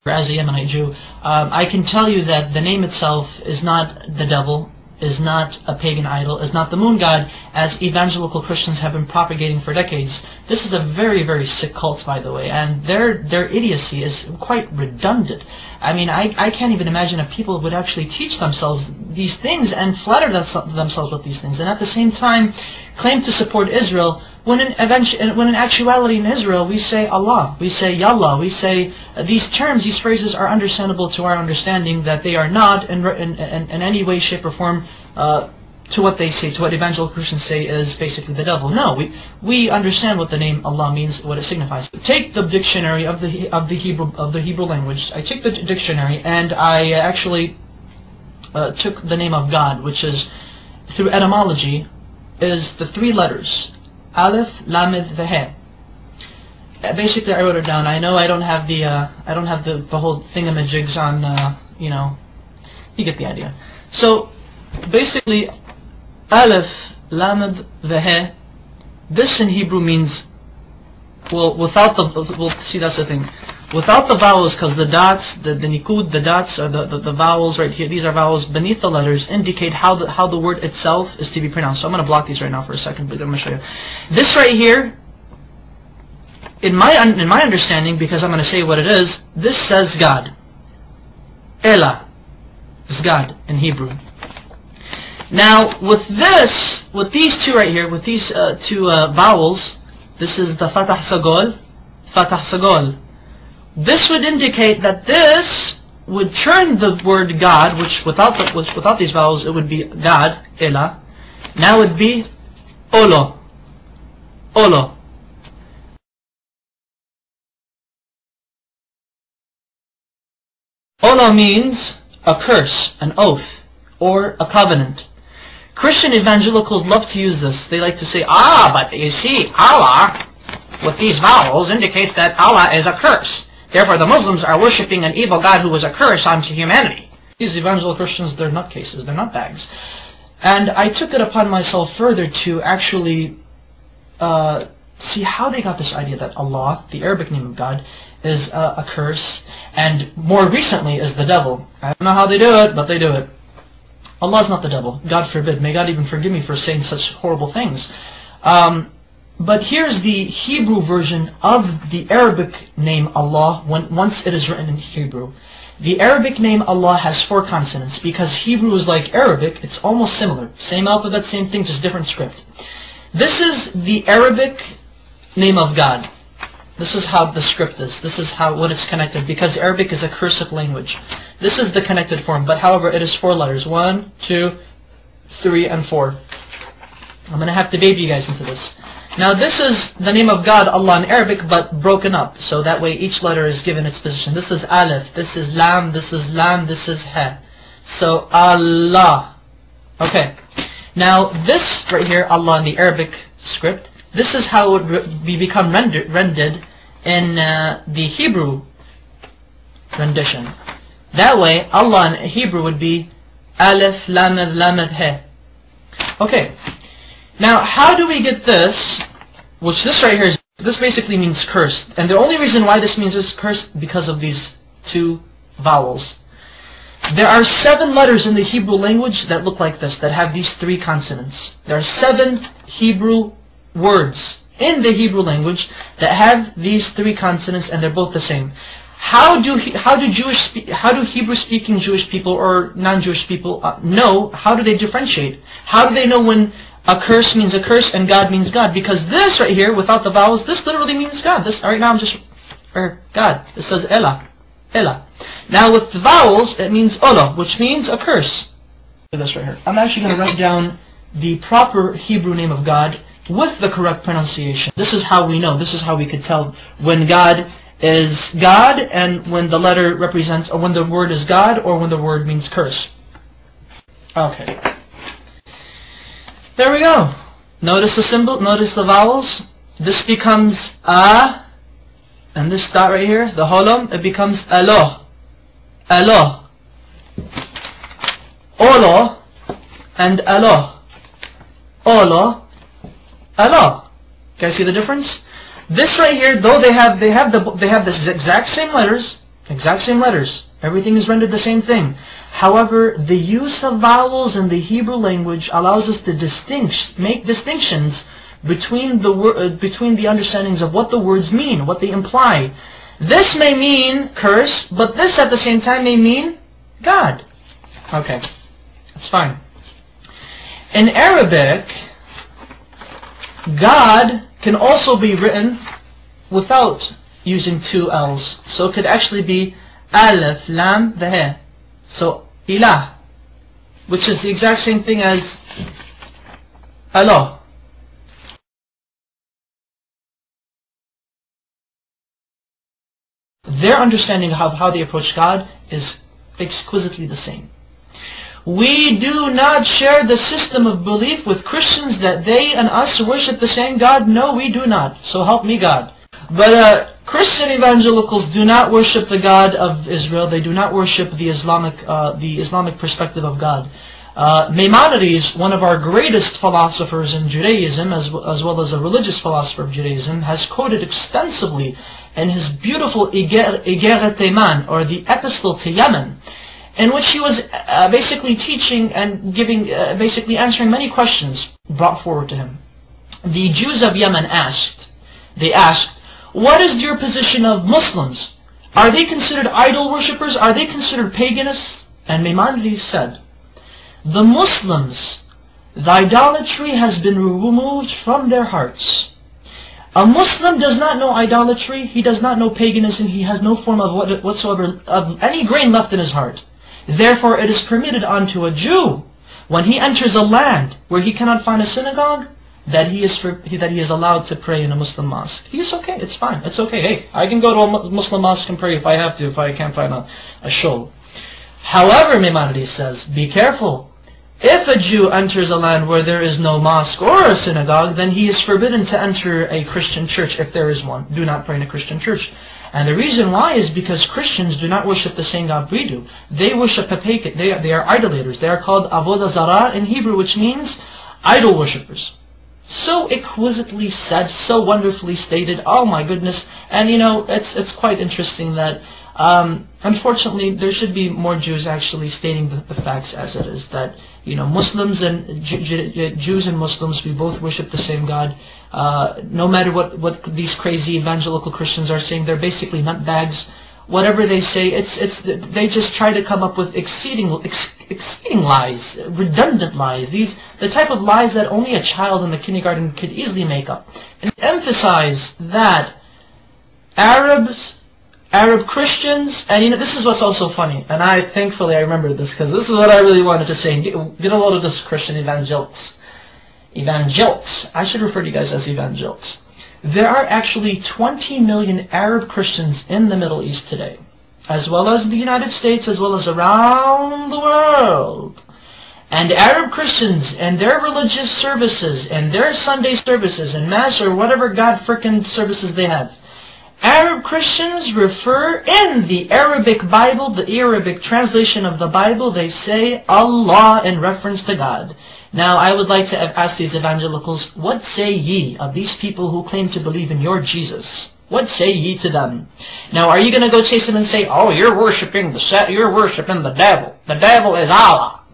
as a Yemenite Jew, I can tell you that the name itself is not the devil, is not a pagan idol, is not the moon god, as evangelical Christians have been propagating for decades. This is a very, very sick cult, by the way, and their idiocy is quite redundant. I mean, I can't even imagine if people would actually teach themselves these things and flatter themselves with these things, and at the same time claim to support Israel, when in actuality in Israel we say Allah, we say Yallah, we say these terms, these phrases are understandable to our understanding, that they are not in any way, shape or form to what they say, to what evangelical Christians say is basically the devil. No, we understand what the name Allah means, what it signifies. Take the dictionary of the Hebrew language. I took the dictionary and I actually took the name of God, which is, through etymology, is the three letters Aleph, Lamed, He. Basically, I wrote it down. I know I don't have the whole thingamajigs on, you get the idea. So basically, Aleph, Lamed, He. This in Hebrew means, well, without the, see, that's the thing. Without the vowels, because the dots, the nikud, the dots, are the vowels right here, these are vowels beneath the letters, indicate how the word itself is to be pronounced. So I'm going to block these right now for a second, but I'm going to show you. This right here, in my understanding, because I'm going to say what it is, this says God. Elah is God in Hebrew. Now, with these two right here, with these two vowels, this is the Fatah Sagol, Fatah Sagol. This would indicate that this would turn the word God, which without these vowels it would be God, Elah. Now it would be Olo, Olo. Olo means a curse, an oath, or a covenant. Christian evangelicals love to use this. They like to say, but you see, Allah, with these vowels, indicates that Allah is a curse. Therefore, the Muslims are worshipping an evil God who was a curse unto humanity. These evangelical Christians, they're nutcases, they're nutbags. And I took it upon myself further to actually see how they got this idea that Allah, the Arabic name of God, is a curse, and more recently is the devil. I don't know how they do it, but they do it. Allah is not the devil. God forbid. May God even forgive me for saying such horrible things. But here's the Hebrew version of the Arabic name Allah once it is written in Hebrew. The Arabic name Allah has 4 consonants because Hebrew is like Arabic. It's almost similar. Same alphabet, same thing, just different script. This is the Arabic name of God. This is how the script is. This is what it's connected, because Arabic is a cursive language. This is the connected form, but however it is 4 letters. 1, 2, 3, and 4. I'm going to have to baby you guys into this. Now this is the name of God, Allah, in Arabic, but broken up. So that way each letter is given its position. This is Aleph, this is Lam, this is Lam, this is He. So Allah. Okay. Now this right here, Allah in the Arabic script, this is how it would become rendered in the Hebrew rendition. That way, Allah in Hebrew would be Aleph, Lamed, Lamed, He. Okay. Now, how do we get this, which this right here is, this basically means curse. And the only reason why this means this curse, because of these 2 vowels. There are 7 letters in the Hebrew language that look like this, that have these 3 consonants. There are 7 Hebrew words in the Hebrew language that have these 3 consonants, and they're both the same. How do Hebrew-speaking Jewish people or non-Jewish people know? How do they differentiate? How do they know when a curse means a curse and God means God? Because this right here, without the vowels, this literally means God. This right now God. This says Elah, Elah. Now with the vowels, it means Ola, which means a curse. This right here. I'm actually going to write down the proper Hebrew name of God with the correct pronunciation. This is how we know. This is how we could tell when God is God and when the letter represents, or when the word is God, or when the word means curse. Okay. There we go. Notice the symbol, notice the vowels. This becomes A, and this dot right here, the holom, it becomes Alo. Alo. Olo and Alo. Olo, Alo. Guys see the difference? This right here, though they have the exact same letters, Exact same letters. Everything is rendered the same thing. However, the use of vowels in the Hebrew language allows us to make distinctions between the understandings of what the words mean, what they imply. This may mean curse, but this at the same time may mean God. Okay, that's fine. In Arabic, God can also be written without using two L's. So it could actually be Alif, Lam, the He. So, Ilah, which is the exact same thing as Allah. Their understanding of how they approach God is exquisitely the same. We do not share the system of belief with Christians that they and us worship the same God. No, we do not. So help me God. But Christian evangelicals do not worship the God of Israel. They do not worship the Islamic perspective of God. Maimonides, one of our greatest philosophers in Judaism, as well as a religious philosopher of Judaism, has quoted extensively in his beautiful Igeret Teiman, or the Epistle to Yemen, in which he was basically teaching and basically answering many questions brought forward to him. The Jews of Yemen asked, what is your position of Muslims? Are they considered idol worshippers? Are they considered paganists? And Maimonides said, the Muslims, the idolatry has been removed from their hearts. A Muslim does not know idolatry, he does not know paganism, he has no form of whatsoever of any grain left in his heart. Therefore it is permitted unto a Jew, when he enters a land where he cannot find a synagogue, that he is allowed to pray in a Muslim mosque. He is okay, it's fine, it's okay. Hey, I can go to a Muslim mosque and pray if I have to, if I can't find a shul. However, Maimonides says, be careful. If a Jew enters a land where there is no mosque or a synagogue, then he is forbidden to enter a Christian church if there is one. Do not pray in a Christian church. And the reason why is because Christians do not worship the same God we do. They worship a pagan. They are idolaters. They are called Avodah Zarah in Hebrew, which means idol worshippers. So exquisitely said, so wonderfully stated. Oh my goodness! And you know, it's quite interesting that unfortunately there should be more Jews actually stating the facts as it is. That you know, Muslims and Jews and Muslims, we both worship the same God. No matter what these crazy evangelical Christians are saying, they're basically nutbags. Whatever they say, they just try to come up with exceeding lies, redundant lies. The type of lies that only a child in the kindergarten could easily make up. And emphasize that Arab Christians, and you know, this is what's also funny, and thankfully I remember this, because this is what I really wanted to say. Get a load of this, Christian evangelicals. I should refer to you guys as evangelicals. There are actually 20 million Arab Christians in the Middle East today, as well as the United States, as well as around the world. And Arab Christians and their religious services and their Sunday services and Mass or whatever God frickin' services they have, Arab Christians refer in the Arabic Bible, the Arabic translation of the Bible, they say Allah in reference to God. Now, I would like to ask these evangelicals, what say ye of these people who claim to believe in your Jesus? What say ye to them? Now, are you going to go chase them and say, oh, you're worshiping the devil. The devil is Allah.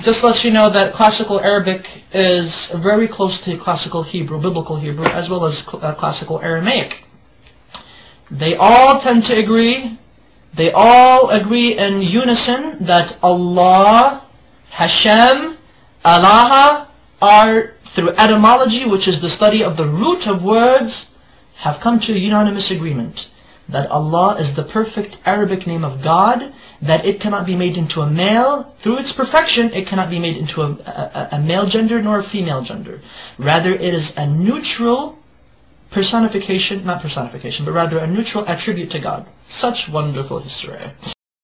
Just let you know that classical Arabic is very close to classical Hebrew, biblical Hebrew, as well as classical Aramaic. They all tend to agree, they all agree in unison that Allah, Hashem, Allah are, through etymology, which is the study of the root of words, have come to a unanimous agreement that Allah is the perfect Arabic name of God, that it cannot be made into a male. Through its perfection, it cannot be made into a male gender nor a female gender. Rather, it is a neutral personification, not personification, but rather a neutral attribute to God. Such wonderful history.